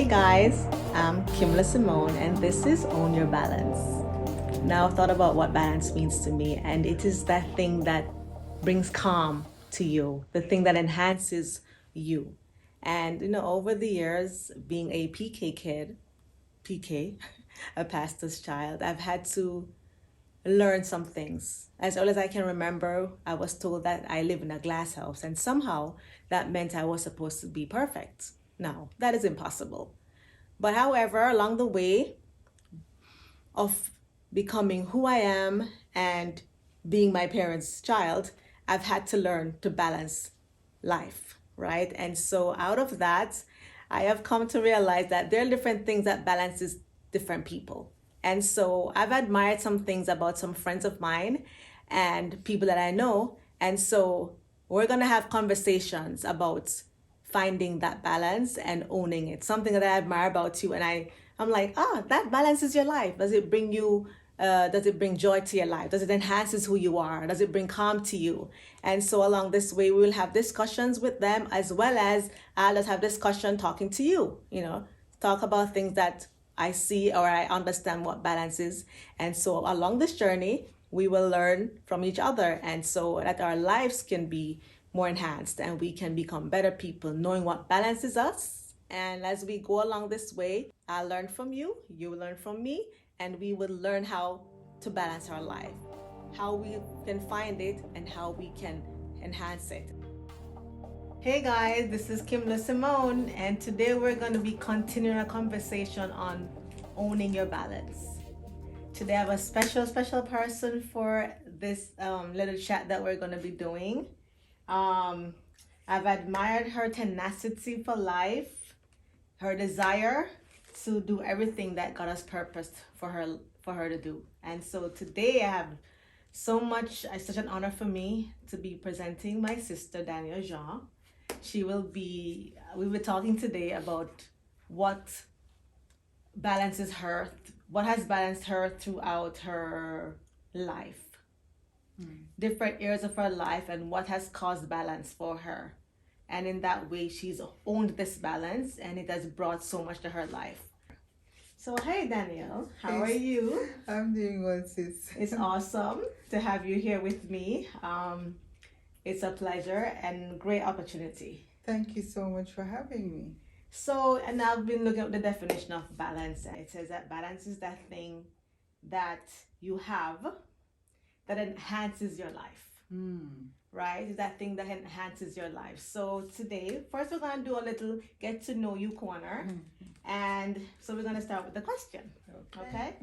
Hey guys, I'm Kimla Simone and this is Own Your Balance. Now I've thought about what balance means to me, and it is that thing that brings calm to you, the thing that enhances you. And over the years, being a PK kid, PK, a pastor's child, I've had to learn some things. As early as I can remember, I was told that I live in a glass house, and somehow that meant I was supposed to be perfect. Now, that is impossible. But however, along the way of becoming who I am and being my parents' child, I've had to learn to balance life, right? And so out of that, I have come to realize that there are different things that balances different people. And so I've admired some things about some friends of mine and people that I know. And so we're going to have conversations about finding that balance and owning it. Something that I admire about you, and I'm like, that balances your life. Does it bring you? Does it bring joy to your life? Does it enhances who you are? Does it bring calm to you? And so along this way, we will have discussions with them as well as I'll just have discussion talking to you. Talk about things that I see or I understand what balance is. And so along this journey, we will learn from each other, and so that our lives can be more enhanced and we can become better people knowing what balances us. And as we go along this way, I'll learn from you, you will learn from me, and we will learn how to balance our life, how we can find it, and how we can enhance it. Hey guys, this is Kimla Simone, and today we're going to be continuing a conversation on owning your balance. Today I have a special person for this little chat that we're going to be doing. Um, I've admired her tenacity for life, her desire to do everything that God has purposed for her to do. And so today I have it's such an honor for me to be presenting my sister Danielle Jean. We'll be talking today about what balances her, what has balanced her throughout her life. Different areas of her life and what has caused balance for her. And in that way, she's owned this balance and it has brought so much to her life. So, hey Danielle, how are you? I'm doing well, sis. It's awesome to have you here with me. It's a pleasure and great opportunity. Thank you so much for having me. So, and I've been looking at the definition of balance. It says that balance is that thing that you have that enhances your life. Right? Is that thing that enhances your life. So today, first we're going to do a little get to know you corner. And so we're going to start with the question. Okay?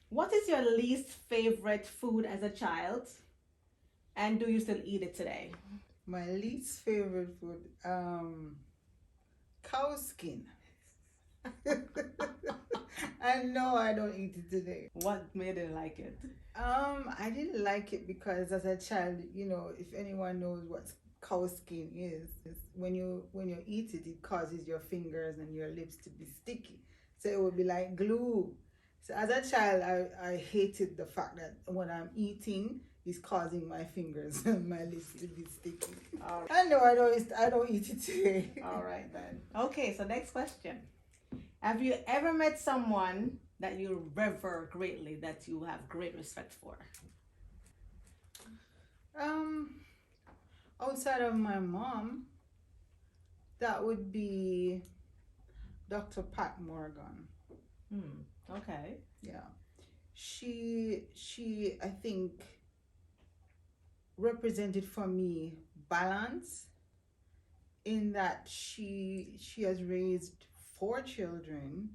What is your least favorite food as a child? And do you still eat it today? My least favorite food, cow skin. And no, I don't eat it today. What made you like it? I didn't like it because as a child, if anyone knows what cow skin is when you eat it, it causes your fingers and your lips to be sticky. So it would be like glue. So as a child, I hated the fact that when I'm eating, it's causing my fingers and my lips to be sticky. All right. I know I don't eat it today. All right then. Okay, so next question. Have you ever met someone that you revere greatly, that you have great respect for? Outside of my mom, that would be Dr. Pat Morgan. Okay. Yeah. She I think represented for me balance in that she has raised 4 children,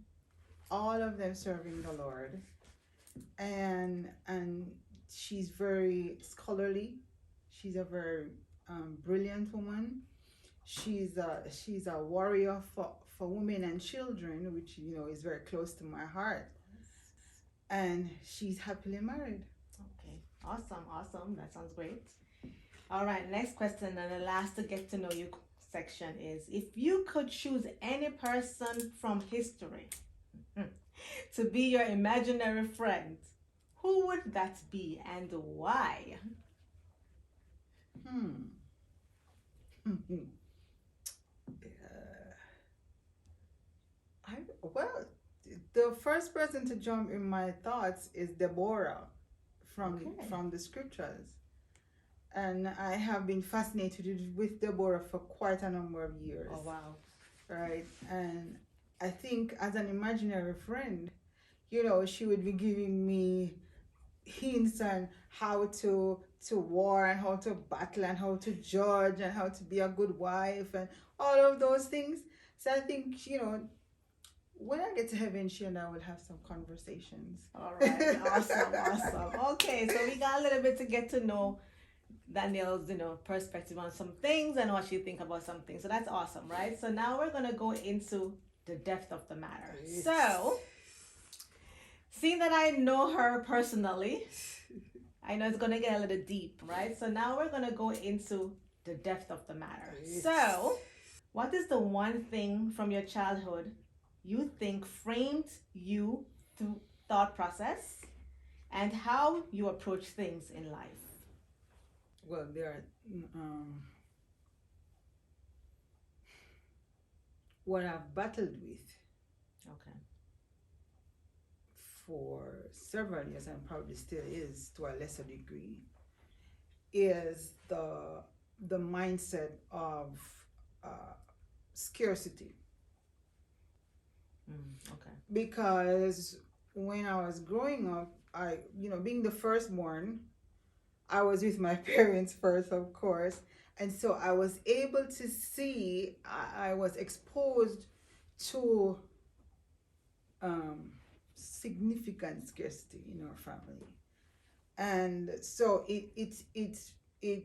all of them serving the Lord, and she's very scholarly. She's a very brilliant woman. She's a warrior for women and children, which is very close to my heart. And she's happily married. Okay. Awesome. That sounds great. All right, next question and the last to get to know you section is, if you could choose any person from history to be your imaginary friend, who would that be and why? the first person to jump in my thoughts is Deborah Okay. from the scriptures. And I have been fascinated with Deborah for quite a number of years. Oh, wow. Right? And I think as an imaginary friend, she would be giving me hints on how to war and how to battle and how to judge and how to be a good wife and all of those things. So I think, when I get to heaven, she and I will have some conversations. All right. Awesome. Awesome. Okay. So we got a little bit to get to know Danielle's, perspective on some things and what she think about some things. So that's awesome, right? So now we're gonna go into the depth of the matter. Yes. So, seeing that I know her personally, I know it's gonna get a little deep, right? So now we're gonna go into the depth of the matter. Yes. So, what is the one thing from your childhood you think framed you through thought process and how you approach things in life? Well, there are what I've battled with Okay. for several years and probably still is to a lesser degree is the mindset of scarcity. Okay. Because when I was growing up, being the firstborn, I was with my parents first, of course. And so I was able to see, I was exposed to significant scarcity in our family. And so it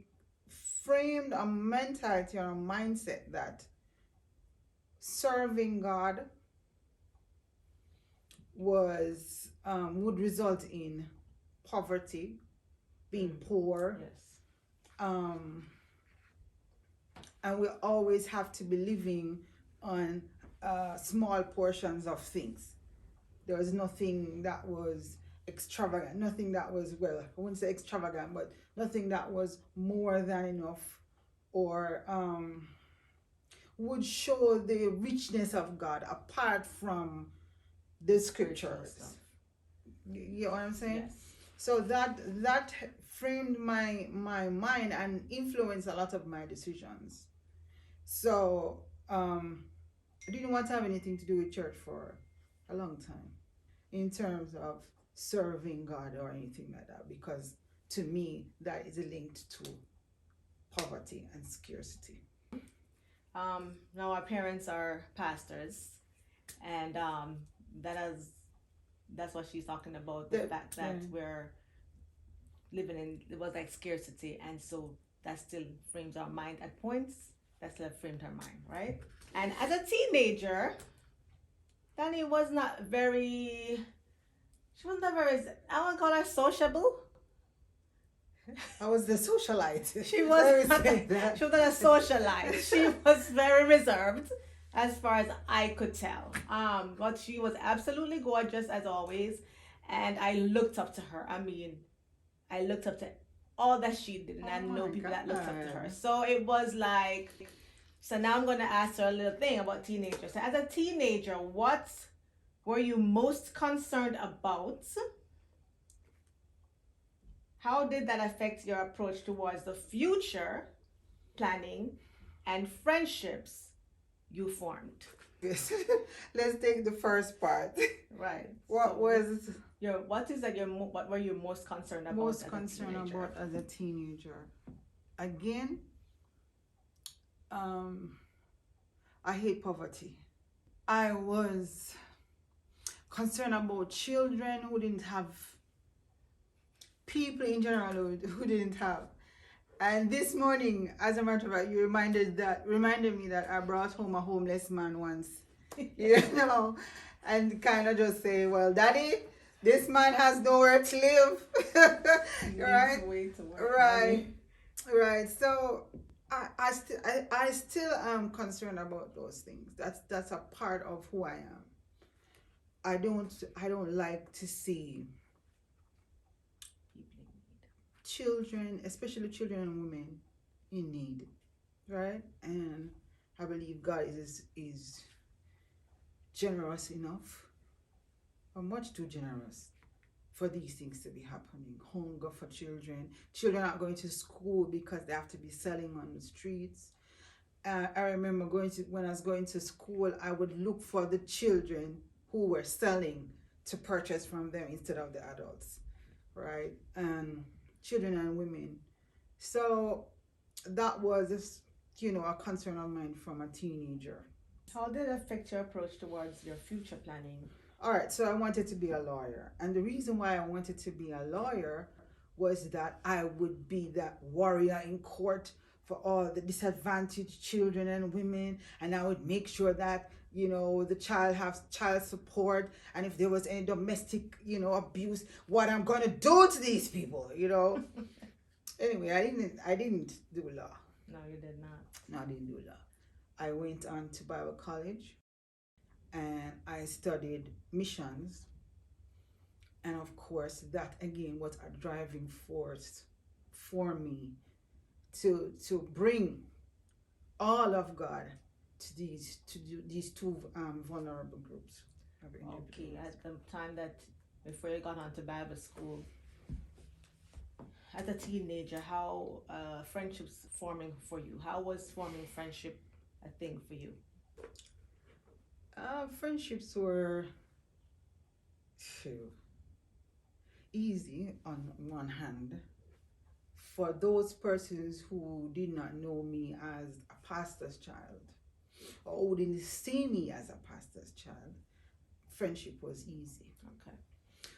framed a mentality or a mindset that serving God would result in poverty, being poor. Yes. And we always have to be living on small portions of things. There was nothing that was extravagant, nothing that was, well, I wouldn't say extravagant, but nothing that was more than enough or would show the richness of God apart from the scriptures. You know what I'm saying? Yes. So that framed my mind and influenced a lot of my decisions. So I didn't want to have anything to do with church for a long time in terms of serving God or anything like that, because to me that is linked to poverty and scarcity. Now our parents are pastors, and that's what she's talking about, the fact that we're living in, it was like scarcity, and so that still frames our mind at points. That still framed her mind, right? And as a teenager, Danny was not very. She was not very. I won't call her sociable. I was the socialite. She was not a socialite. She was very reserved, as far as I could tell. But she was absolutely gorgeous as always, and I looked up to her. I mean, I looked up to all that she did, and I know people that looked up to her. So it was like, so now I'm gonna ask her a little thing about teenagers. So as a teenager, what were you most concerned about? How did that affect your approach towards the future planning and friendships you formed? Yes. Let's take the first part. Right. What were you most concerned about? Most concerned about as a teenager? Again, I hate poverty. I was concerned about children who didn't have, people in general who didn't have. And this morning, as a matter of fact, you reminded me that I brought home a homeless man once, and kind of just say, well, Daddy, this man has nowhere to live. Right? Right. So I still am concerned about those things. That's a part of who I am. I don't like to see children, especially children and women, in need, right? And I believe God is generous enough are much too generous for these things to be happening. Hunger for children. Children aren't going to school because they have to be selling on the streets. I remember when I was going to school, I would look for the children who were selling to purchase from them instead of the adults, right? And children and women. So that was, a concern of mine from a teenager. How did it affect your approach towards your future planning? All right, so I wanted to be a lawyer. And the reason why I wanted to be a lawyer was that I would be that warrior in court for all the disadvantaged children and women. And I would make sure that, the child has child support. And if there was any domestic, abuse, what I'm going to do to these people, Anyway, I didn't do law. No, you did not. No, I didn't do law. I went on to Bible college and I studied missions. And of course, that again was a driving force for me to bring all of God to these two vulnerable groups. Okay, at the time that before you got onto Bible school, as a teenager, how friendships forming for you? How was forming friendship a thing for you? Friendships were easy on one hand for those persons who did not know me as a pastor's child or who didn't see me as a pastor's child. Friendship was easy. Okay.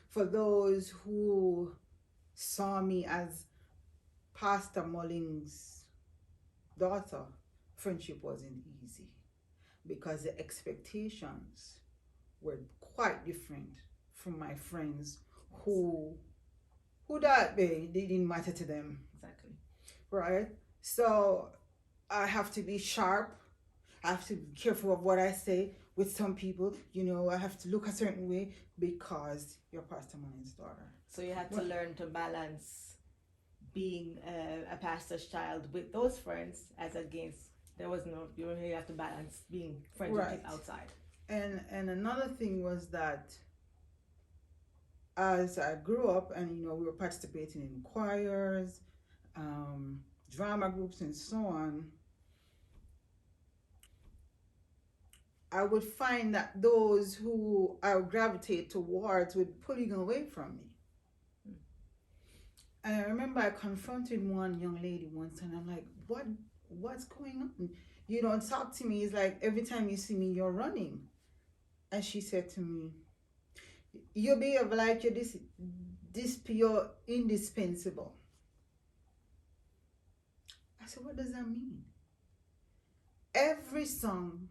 For those who saw me as Pastor Mulling's daughter, friendship wasn't easy because the expectations were quite different from my friends who that they didn't matter to them. Exactly. Right? So I have to be sharp. I have to be careful of what I say with some people. I have to look a certain way because you're Pastor Mulling's daughter. So you had to learn to balance being a pastor's child with those friends as against you really have to balance being friends with people outside. And another thing was that as I grew up and we were participating in choirs, drama groups and so on, I would find that those who I would gravitate towards would pulling away from me. And I remember I confronted one young lady once and I'm like, what's going on? You don't talk to me. It's like every time you see me, you're running. And she said to me, you behave like you're you're indispensable. I said, what does that mean? Every song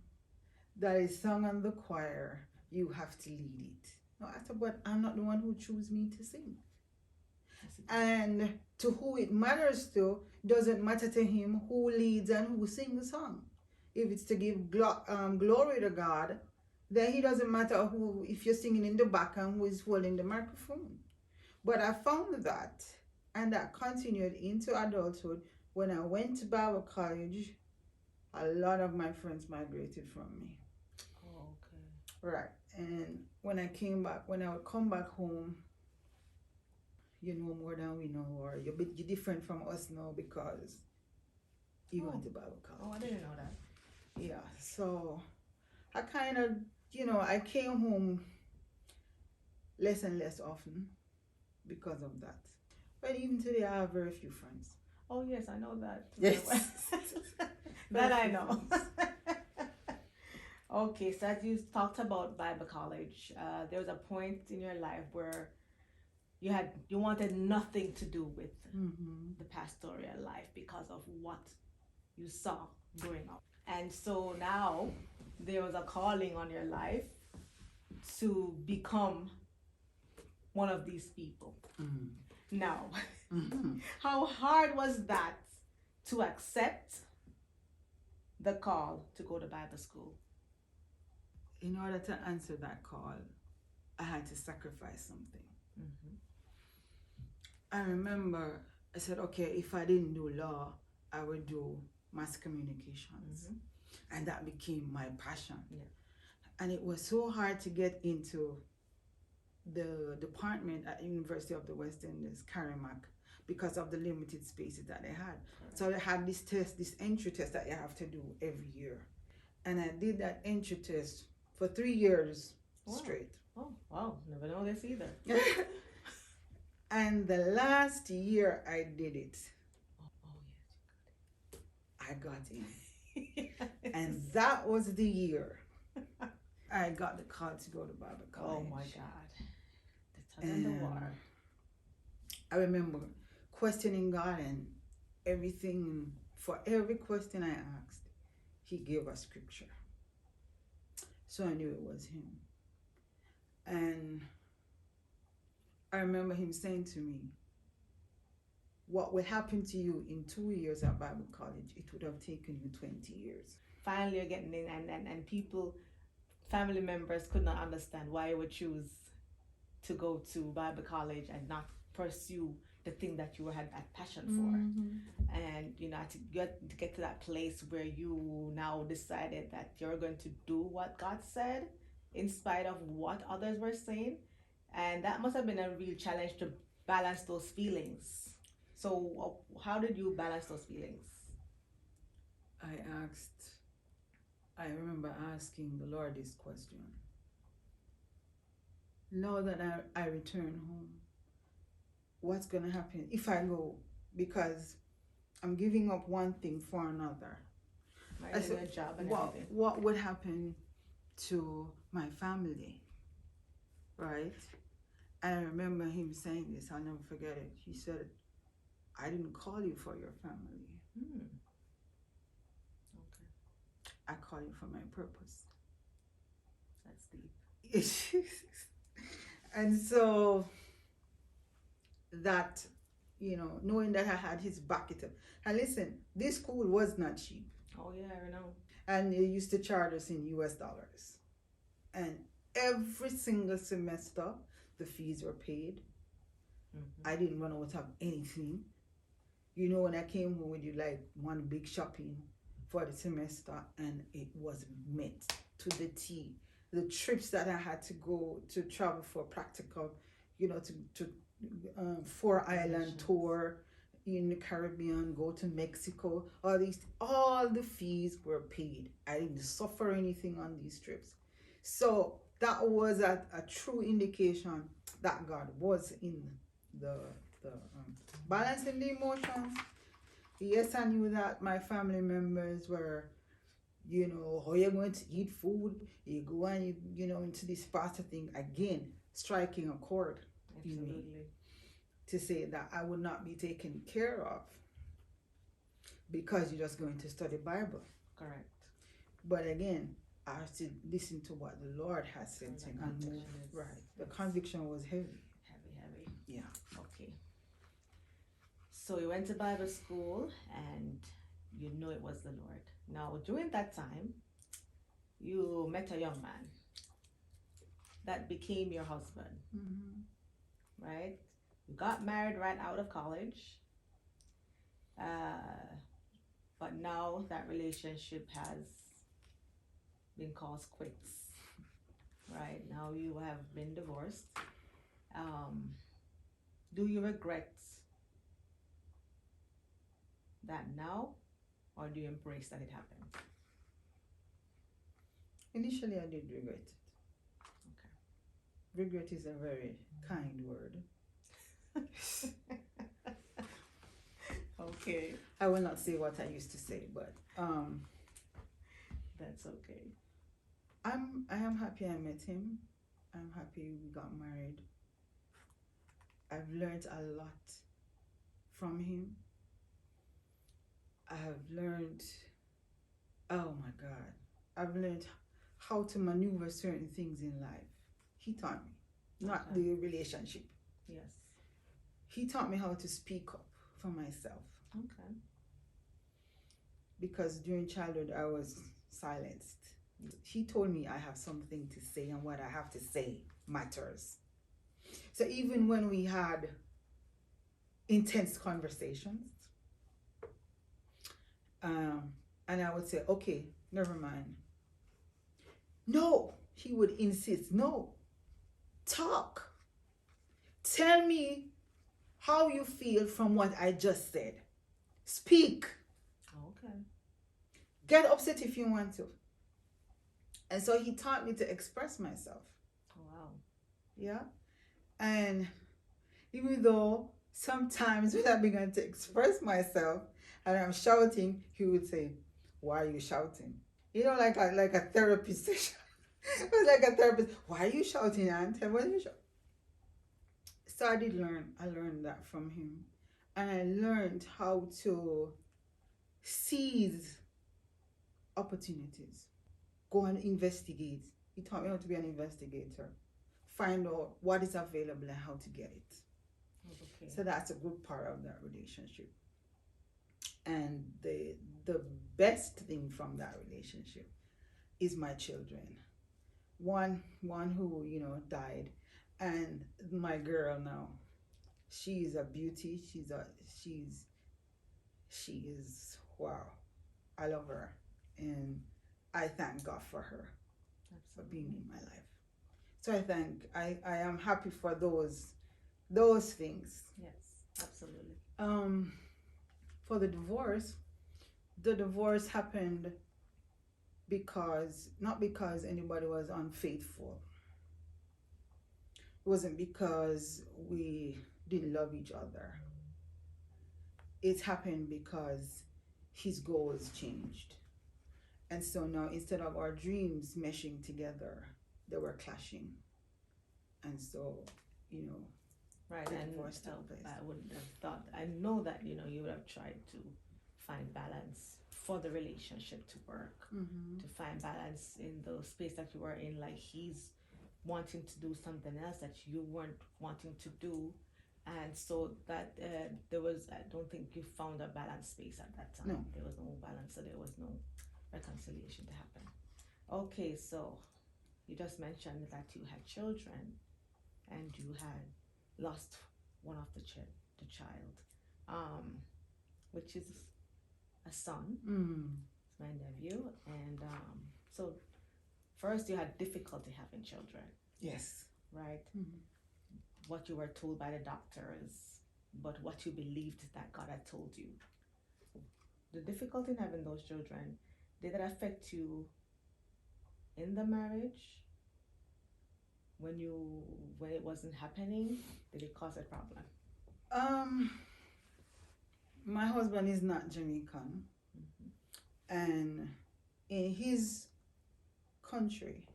that is sung on the choir, you have to lead it. No, I said, but I'm not the one who chose me to sing. And to who it matters to, doesn't matter to him who leads and who sings the song. If it's to give glory to God, then he doesn't matter if you're singing in the back and who is holding the microphone. But I found that, and that continued into adulthood. When I went to Bible college, a lot of my friends migrated from me. Oh, okay. Right. And when I would come back home, you know more than we know, or you're different from us now because you went to Bible college. Oh, I didn't know that. Yeah, so I kind of, I came home less and less often because of that. But even today, I have very few friends. Oh, yes, I know that. Yes. That I know. Okay, so as you talked about Bible college, there was a point in your life where you wanted nothing to do with the pastoral life because of what you saw growing up. And so now there was a calling on your life to become one of these people. Now, how hard was that to accept the call to go to Bible school? In order to answer that call, I had to sacrifice something. I remember I said, okay, if I didn't do law, I would do mass communications. And that became my passion. Yeah. And it was so hard to get into the department at University of the West Indies, Carrimack, because of the limited spaces that they had. So they had this test, this entry test that you have to do every year. And I did that entry test for 3 years straight. Oh, wow. Never know this either. And the last year I did it, I got in. Yes. And that was the year I got the call to go to Bible college. Oh my God. The tug and the war. I remember questioning God and everything. For every question I asked, He gave a scripture. So I knew it was Him. And I remember Him saying to me, what would happen to you in 2 years at Bible college, it would have taken you 20 years. Finally, you're getting in, and people, family members could not understand why you would choose to go to Bible college and not pursue the thing that you had that passion for. And to get to that place where you now decided that you're going to do what God said in spite of what others were saying. And that must have been a real challenge to balance those feelings. So how did you balance those feelings? I remember asking the Lord this question. Now that I return home, what's going to happen if I go? Because I'm giving up one thing for another. I said, a job and everything. What would happen to my family? Right? I remember Him saying this, I'll never forget it. He said, I didn't call you for your family. Okay. I call you for my purpose. That's deep. And so that, knowing that I had His back it up. And listen, this school was not cheap. Oh yeah, I know. And they used to charge us in US dollars. And every single semester, the fees were paid. I didn't run out of anything. When I came home, we did like one big shopping for the semester, and it was met to the T. The trips that I had to go to travel for practical, to 4-island tour in the Caribbean, go to Mexico, all the fees were paid. I didn't suffer anything on these trips. So that was a true indication that God was in the balancing the emotions. Yes, I knew that my family members were, how you're going to eat food, you go and into this pasta thing again, striking a chord in me to say that I would not be taken care of because you're just going to study Bible. Correct. But again, I have to listen to what the Lord has said to me. Right. The conviction was heavy. Heavy. Yeah. Okay. So you went to Bible school and you know it was the Lord. Now, during that time, you met a young man that became your husband, right? You got married right out of college, but now that relationship has been called quits, right? Now you have been divorced. Do you regret that now, or do you embrace that it happened? Initially, I did regret it. Okay. Regret is a very kind word. Okay. I will not say what I used to say, but that's okay. I am happy I met him. I'm happy we got married. I've learned a lot from him. I have learned, oh my God, I've learned how to maneuver certain things in life. He taught me, not the relationship. Yes. He taught me how to speak up for myself. Okay. Because during childhood, I was silenced. He told me I have something to say, and what I have to say matters. So even when we had intense conversations, and I would say, okay, never mind. No, he would insist, no, talk. Tell me how you feel from what I just said. Speak. Okay. Get upset if you want to. And so he taught me to express myself. Wow. Yeah. And even though sometimes when I began to express myself and I'm shouting, he would say, "Why are you shouting?" Like a therapy session. It was like a therapist. "Why are you shouting, Aunt? And what are you shouting?" So I did learn. I learned that from him. And I learned how to seize opportunities. Go and investigate. He taught me how to be an investigator. Find out what is available and how to get it. Okay. So that's a good part of that relationship. And the best thing from that relationship is my children. One who, died, and my girl now. She is a beauty. She is wow. I love her, and I thank God for her for being in my life. So I am happy for those things. Yes, absolutely. For the divorce happened not because anybody was unfaithful. It wasn't because we didn't love each other. It happened because his goals changed. And so now instead of our dreams meshing together, they were clashing. And so, Right, the and divorce took place. I wouldn't have thought. I know that you would have tried to find balance for the relationship to work, to find balance in the space that you were in. Like he's wanting to do something else that you weren't wanting to do, and so that there was. I don't think you found a balanced space at that time. No. There was no balance, so there was no reconciliation to happen. Okay, so you just mentioned that you had children and you had lost one of the child, which is a son. It's my nephew, and so first you had difficulty having children, Yes. right? What you were told by the doctors, but what you believed that God had told you. The difficulty in having those children, did that affect you in the marriage? When it wasn't happening, did it cause a problem? My husband is not Jamaican, and in his country,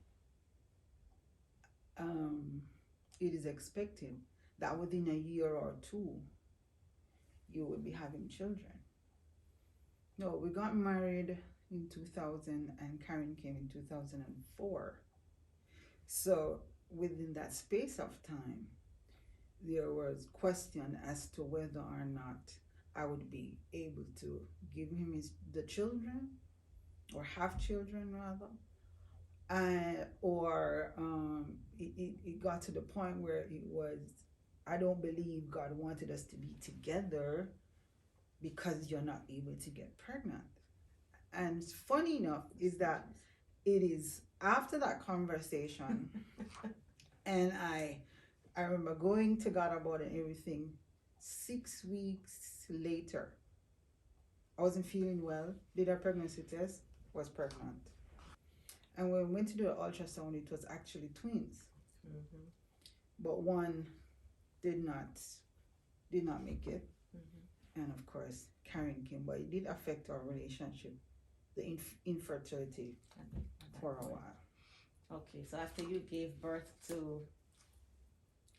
it is expected that within a year or two, you will be having children. No, we got married in 2000 and Karen came in 2004. So within that space of time, there was question as to whether or not I would be able to give him the children, or have children rather. It got to the point where it was, I don't believe God wanted us to be together because you're not able to get pregnant. And funny enough is that it is after that conversation and I remember going to God about it and everything. 6 weeks later, I wasn't feeling well, did a pregnancy test, was pregnant. And when we went to do the ultrasound, it was actually twins. But one did not make it. And of course, Karen came, but it did affect our relationship, the infertility for a while. Okay, so after you gave birth to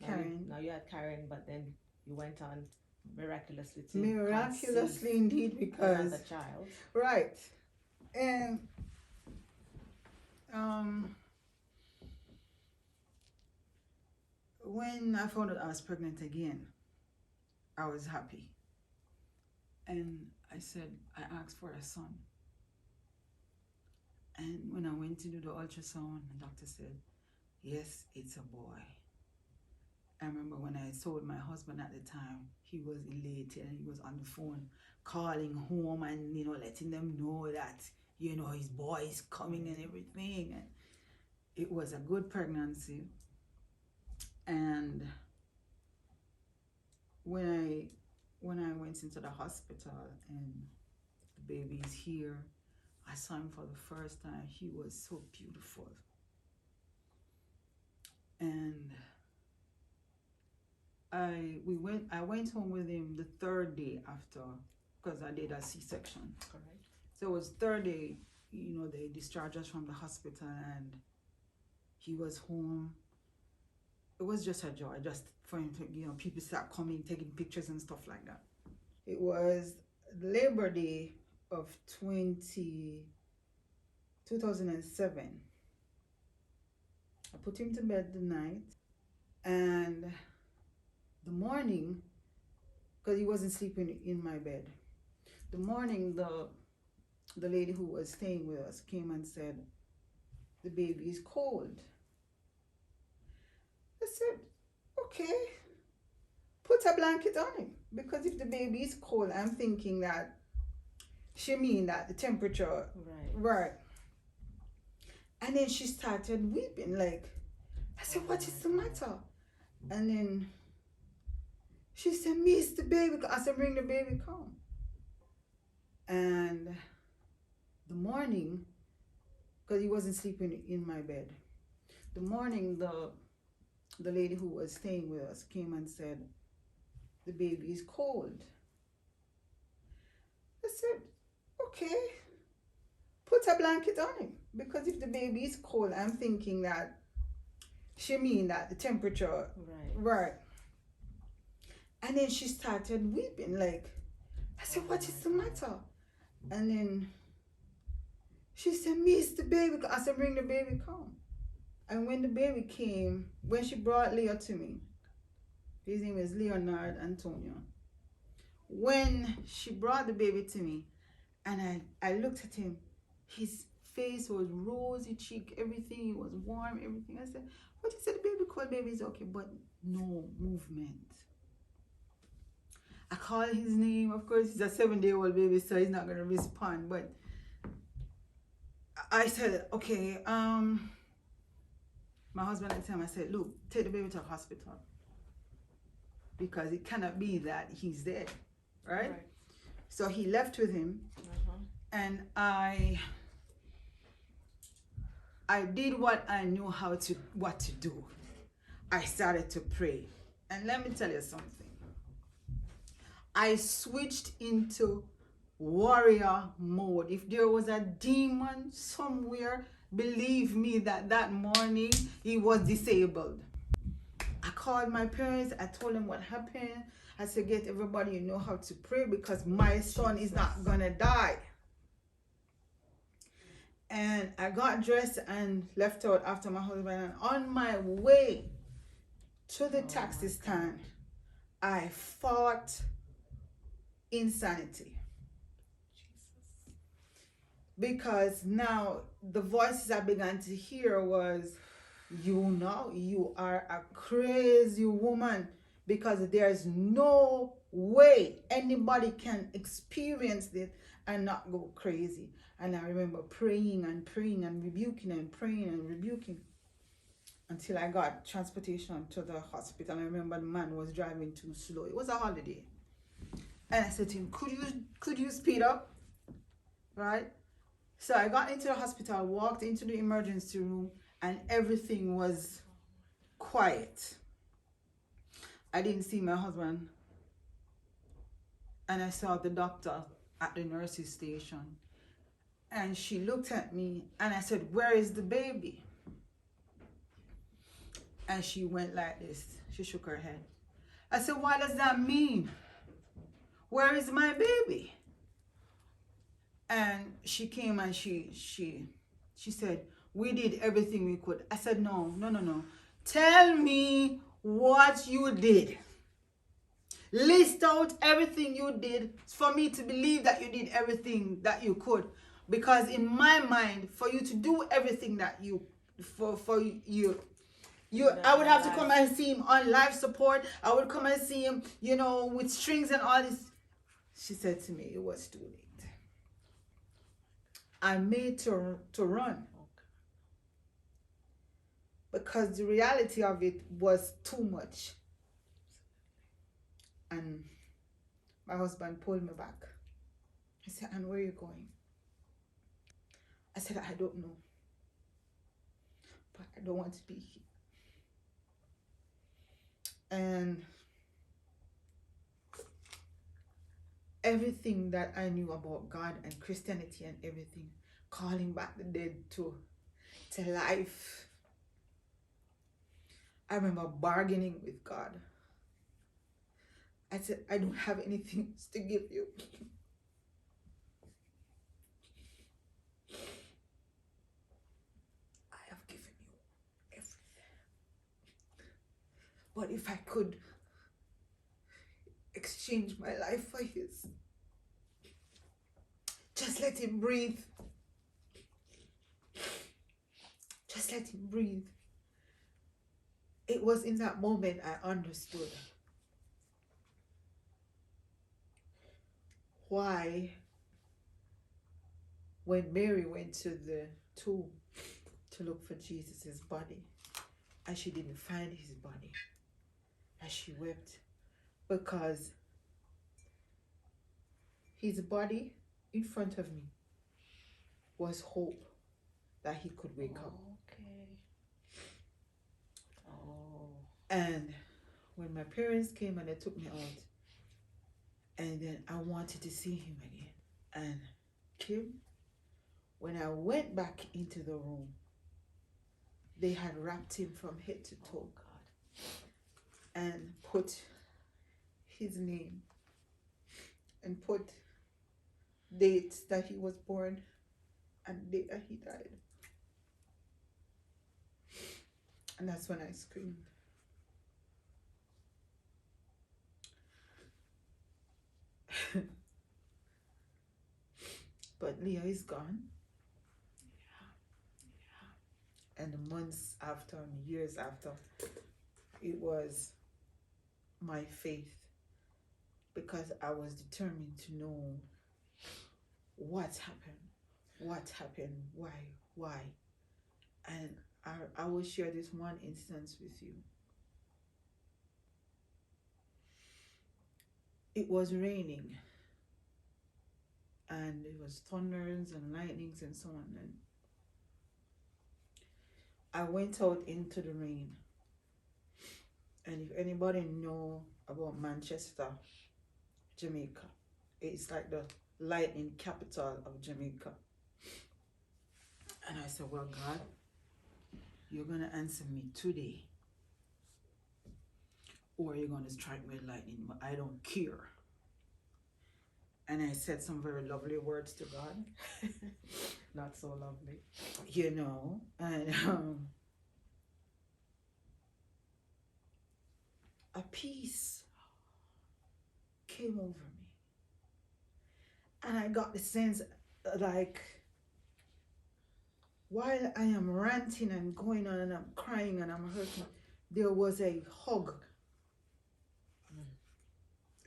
Karen. Now you had Karen, but then you went on miraculously to Miraculously indeed, because another child. Right. And when I found out I was pregnant again, I was happy. And I said, I asked for a son. And when I went to do the ultrasound, the doctor said, yes, it's a boy. I remember when I told my husband at the time, he was elated and he was on the phone calling home and, letting them know that, his boy is coming and everything. And it was a good pregnancy. And when I went into the hospital and the baby is here, I saw him for the first time. He was so beautiful. And I went home with him the third day after, because I did a C-section. Correct. So it was third day, they discharged us from the hospital and he was home. It was just a joy, just for him to, people start coming, taking pictures and stuff like that. It was Labor Day of 2007. I put him to bed the night, and the morning, because he wasn't sleeping in my bed, the morning the lady who was staying with us came and said, the baby is cold. I said, okay, put a blanket on him, because if the baby is cold, I'm thinking that she mean that the temperature, right. And then she started weeping, like, I said, what is the matter? And then she said, miss the baby. I said, bring the baby, come. And the morning, because he wasn't sleeping in my bed, the morning the lady who was staying with us came and said, the baby is cold. I said, okay, put a blanket on him, because if the baby is cold, I'm thinking that she mean that the temperature, right. And then she started weeping, like, I said, what is the matter? And then she said, miss the baby. I said, bring the baby, come. And when the baby came, when she brought Leo to me, his name is Leonard Antonio. When she brought the baby to me, and I looked at him, his face was rosy cheek, everything, he was warm, everything. I said, what you said, the baby cold, baby is okay, but no movement. I called his name, of course, he's a 7-day-old baby, so he's not gonna respond, but I said, okay, my husband at the time, I said, look, take the baby to the hospital, because it cannot be that he's dead, right? So he left with him, and I did what I knew what to do. I started to pray. And let me tell you something. I switched into warrior mode. If there was a demon somewhere, believe me that morning he was disabled. I called my parents. I told them what happened. I said, get everybody, how to pray, because my son is not gonna die. And I got dressed and left out after my husband. And on my way to the taxi stand, I fought insanity. Because now the voices I began to hear was, you are a crazy woman, because there's no way anybody can experience this and not go crazy. And I remember praying and praying and rebuking and praying and rebuking until I got transportation to the hospital. I remember the man was driving too slow. It was a holiday. And I said to him, could you speed up? Right? So I got into the hospital, walked into the emergency room, and everything was quiet. I didn't see my husband. And I saw the doctor at the nurse's station. And she looked at me and I said, where is the baby? And she went like this. She shook her head. I said, what does that mean? Where is my baby? And she came and she said, we did everything we could. I said, no. Tell me what you did. List out everything you did for me to believe that you did everything that you could. Because in my mind, for you to do everything that you, I would have to come and see him on life support. I would come and see him, with strings and all this. She said to me, it was too late. I made to run. Because the reality of it was too much. And my husband pulled me back. He said, "And where are you going?" I said, "I don't know, but I don't want to be here." And everything that I knew about God and Christianity and everything, calling back the dead to life, I remember bargaining with God. I said, "I don't have anything to give you. I have given you everything. But if I could exchange my life for his, just let him breathe. Just let him breathe." It was in that moment I understood why, when Mary went to the tomb to look for Jesus' body, and she didn't find his body, and she wept, because his body in front of me was hope that he could wake up. Okay. Oh. And when my parents came and they took me out, and then I wanted to see him again. And Kim, when I went back into the room, they had wrapped him from head to toe, God, and put his name and put dates that he was born and date that he died. And that's when I screamed. But Leah is gone. And months after, and years after, it was my faith, because I was determined to know what happened, why. And I will share this one instance with you. It was raining, and it was thunders and lightnings and so on. And I went out into the rain. And if anybody know about Manchester, Jamaica, it's like the lightning capital of Jamaica. And I said, "Well, God, you're going to answer me today, or you're going to strike me with lightning, but I don't care." And I said some very lovely words to God. not so lovely. You know, and a peace came over me. And I got the sense, like, while I am ranting and going on and I'm crying and I'm hurting, there was a hug.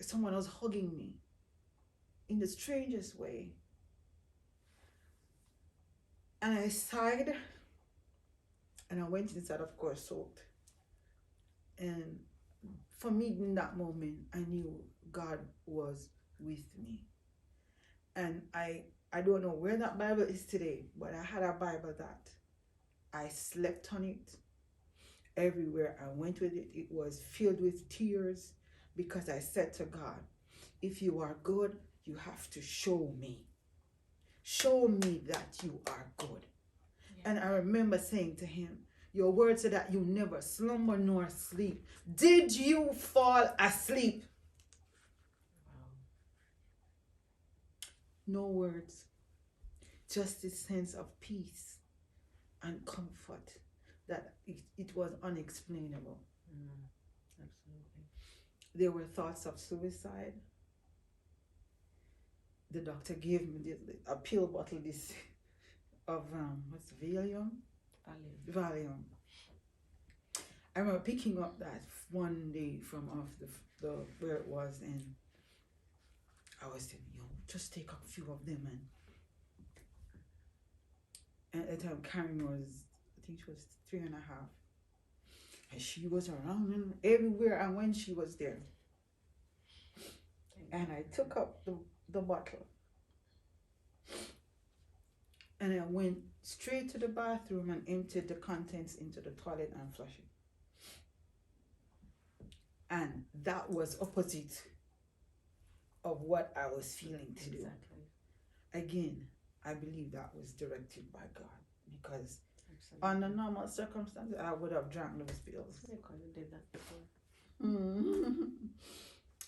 Someone was hugging me in the strangest way. And I sighed, and I went inside, of course, soaked. And for me, in that moment, I knew God was with me. And I don't know where that Bible is today, but I had a Bible that I slept on it. Everywhere I went with it, it was filled with tears, because I said to God, if you are good, you have to show me. Show me that you are good. Yeah. And I remember saying to him, your word said that you never slumber nor sleep. Did you fall asleep? Wow. No words, just this sense of peace and comfort that it was unexplainable. Absolutely. There were thoughts of suicide. The doctor gave me a pill bottle of what's Valium? Valium. I remember picking up that one day from off the where it was, and I was saying, just take a few of them. And at the time, Karen was, I think she was 3.5, and she was around everywhere, and when she was there. And I took up the bottle and I went straight to the bathroom and emptied the contents into the toilet and flushed it. And that was opposite of what I was feeling to do. Exactly. Again, I believe that was directed by God, because Absolutely. under normal circumstances, I would have drank those pills. Because you did that before.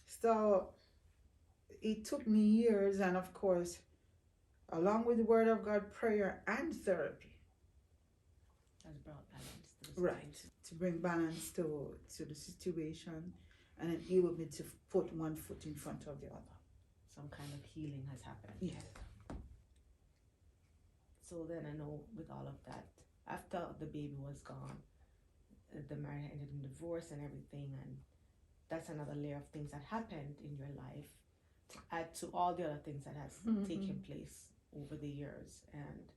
So it took me years, and of course, along with the Word of God, prayer, and therapy, Has brought balance to the right, situation. to bring balance to the situation, and enable me to put one foot in front of the other. Some kind of healing has happened. Yes. So then I know with all of that, after the baby was gone, the marriage ended in divorce and everything, and that's another layer of things that happened in your life to add to all the other things that has taken place over the years. And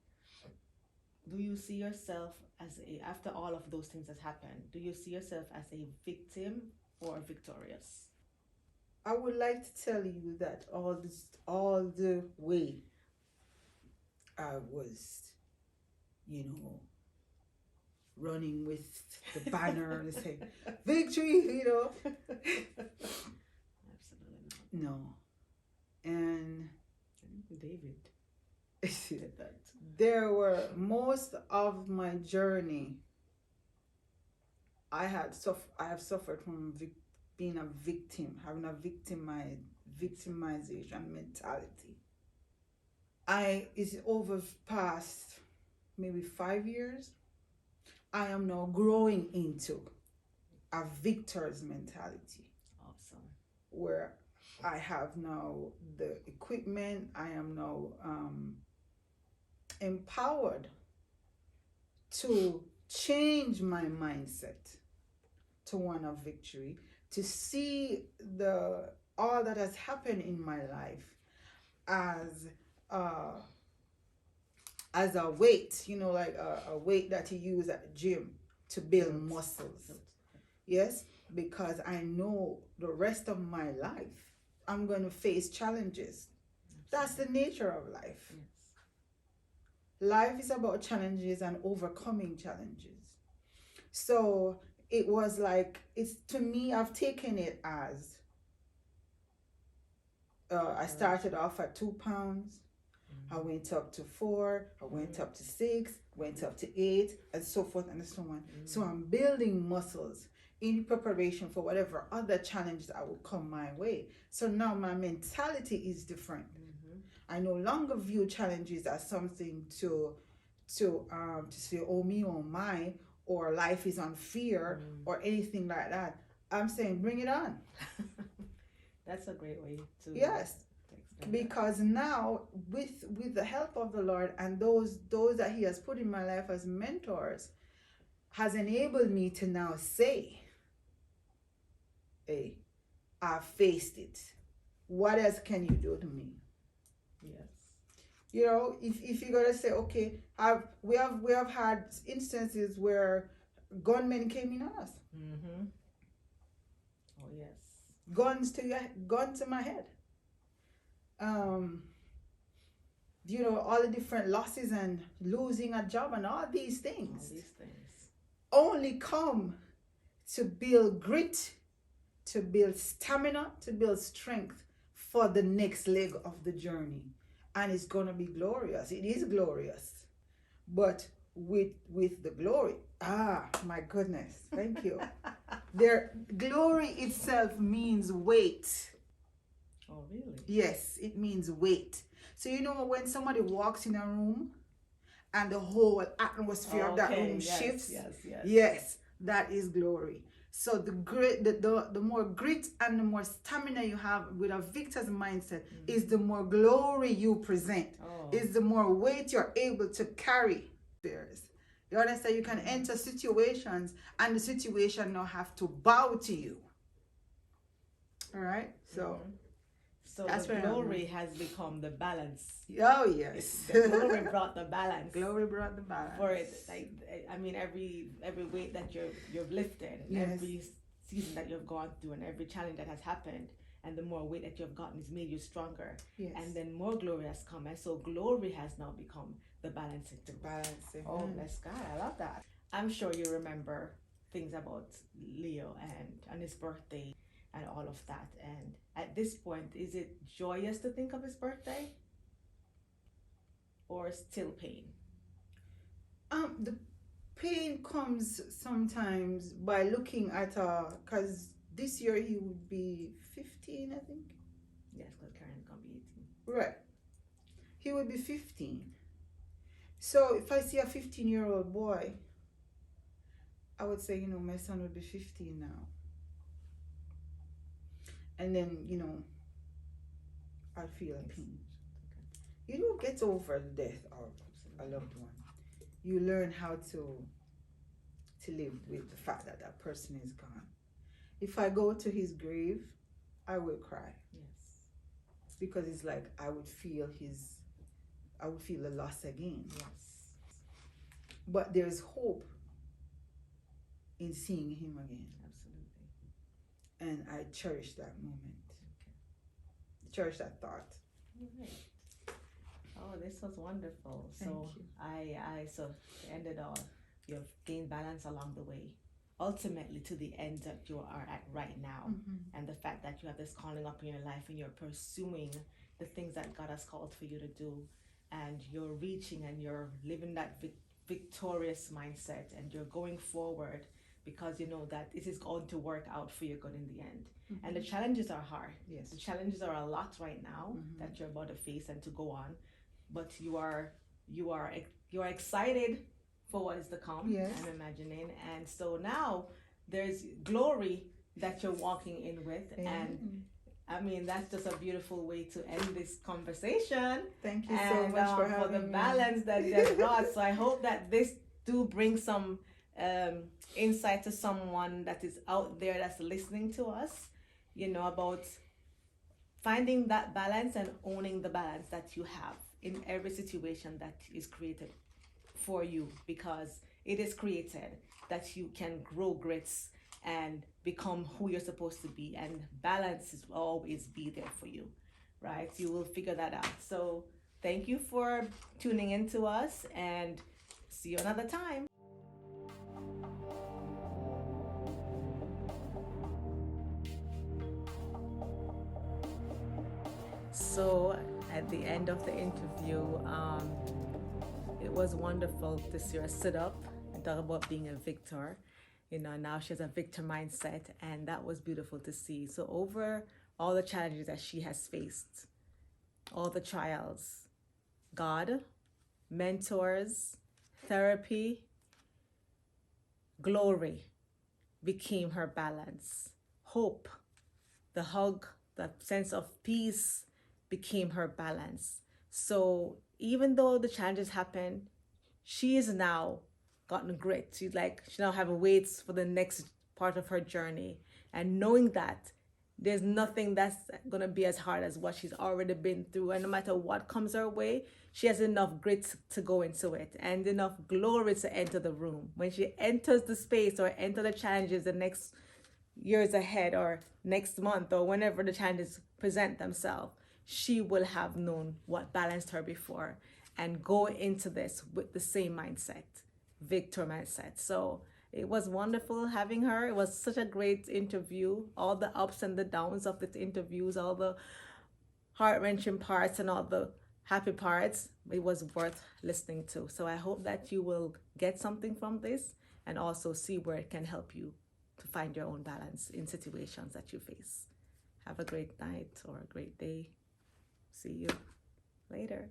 do you see yourself as after all of those things that happened, do you see yourself as a victim or victorious? I would like to tell you that all the way I was, running with the banner and saying victory, Absolutely not. No. And David did that. there were most of my journey, I have suffered from being a victim, having a victimization mentality. It's over past maybe 5 years. I am now growing into a victor's mentality. Awesome. Where I have now the equipment, I am now empowered to change my mindset to one of victory, to see all that has happened in my life as a weight, like a weight that you use at the gym to build muscles. Yes, because I know the rest of my life I'm going to face challenges. That's the nature of life. Yes. Life is about challenges and overcoming challenges. So it was like, to me, I've taken it as I started off at 2 pounds. I went up to 4, I went up to 6, went up to 8, and so forth and so on. So I'm building muscles in preparation for whatever other challenge that will come my way. So now my mentality is different. I no longer view challenges as something to say, oh me, oh my, or life is unfair, or anything like that. I'm saying, bring it on. That's a great way to. Yes. Because now, with the help of the Lord and those that He has put in my life as mentors, has enabled me to now say, hey, I've faced it. What else can you do to me? Yes. If you're gonna say, okay, we have had instances where gunmen came in on us. Oh yes. Gun to my head. All the different losses and losing a job and all these things. Only come to build grit, to build stamina, to build strength for the next leg of the journey. And it's gonna be glorious. It is glorious. But with the glory, my goodness, thank you. Glory itself means weight. Oh, really? Yes, it means weight. So when somebody walks in a room and the whole atmosphere of that room shifts. Yes, that is glory. So the more grit and the more stamina you have with a victor's mindset is the more glory you present. Is the more weight you're able to carry. You understand? You can enter situations and the situation now have to bow to you. All right? So that's the glory has become the balance. Oh yes. The glory brought the balance. Glory brought the balance. For it, every weight that you've lifted, and every season that you've gone through, and every challenge that has happened, and the more weight that you have gotten has made you stronger. Yes. And then more glory has come, and so glory has now become the balancing tool. Balancing. Oh, bless God, I love that. I'm sure you remember things about Leo and his birthday and all of that. And at this point, is it joyous to think of his birthday, or still pain? The pain comes sometimes by looking at because this year he would be 15, I think. Yes, because Karen gonna be 18. Right. He would be 15. So if I see a 15-year-old boy, I would say, my son would be 15 now. And then, I'll feel a pain. You don't get over the death of a loved one. You learn how to live with the fact that that person is gone. If I go to his grave, I will cry. Yes. Because it's like I would feel the loss again. Yes. But there's hope in seeing him again. Absolutely. And I cherish that moment. Okay. Cherish that thought. All right. Oh, this was wonderful. Thank So you. so to end it all, you've gained balance along the way, ultimately to the end that you are at right now. Mm-hmm. And the fact that you have this calling up in your life and you're pursuing the things that God has called for you to do, and you're reaching and you're living that victorious mindset, and you're going forward because you know that it is going to work out for your good in the end. Mm-hmm. And the challenges are hard. Yes. The challenges are a lot right now Mm-hmm. that you're about to face and to go on, but you are excited for what is to come. Yes. I'm imagining, and so now there's glory that you're walking in with. And I mean, that's just a beautiful way to end this conversation. Thank you so much for having the me. balance that it has brought. So I hope that this do bring some insight to someone that is out there that's listening to us, about finding that balance and owning the balance that you have in every situation that is created for you, because it is created that you can grow grits and become who you're supposed to be, and balance will always be there for you, right? You will figure that out. So thank you for tuning in to us, and see you another time. So at the end of the interview, it was wonderful to see her sit up and talk about being a victor. Now she has a victor mindset, and that was beautiful to see. So over all the challenges that she has faced, all the trials, God, mentors, therapy, glory became her balance. Hope, the hug, the sense of peace became her balance. So even though the challenges happen, she is now gotten grit. She now have weights for the next part of her journey, and knowing that there's nothing that's gonna be as hard as what she's already been through, and no matter what comes her way, she has enough grit to go into it and enough glory to enter the room. When she enters the space or enter the challenges the next years ahead or next month or whenever the challenges present themselves, she will have known what balanced her before and go into this with the same mindset, victor mindset. So it was wonderful having her. It was such a great interview. All the ups and the downs of the interviews, all the heart-wrenching parts and all the happy parts, it was worth listening to. So I hope that you will get something from this and also see where it can help you to find your own balance in situations that you face. Have a great night or a great day. See you later.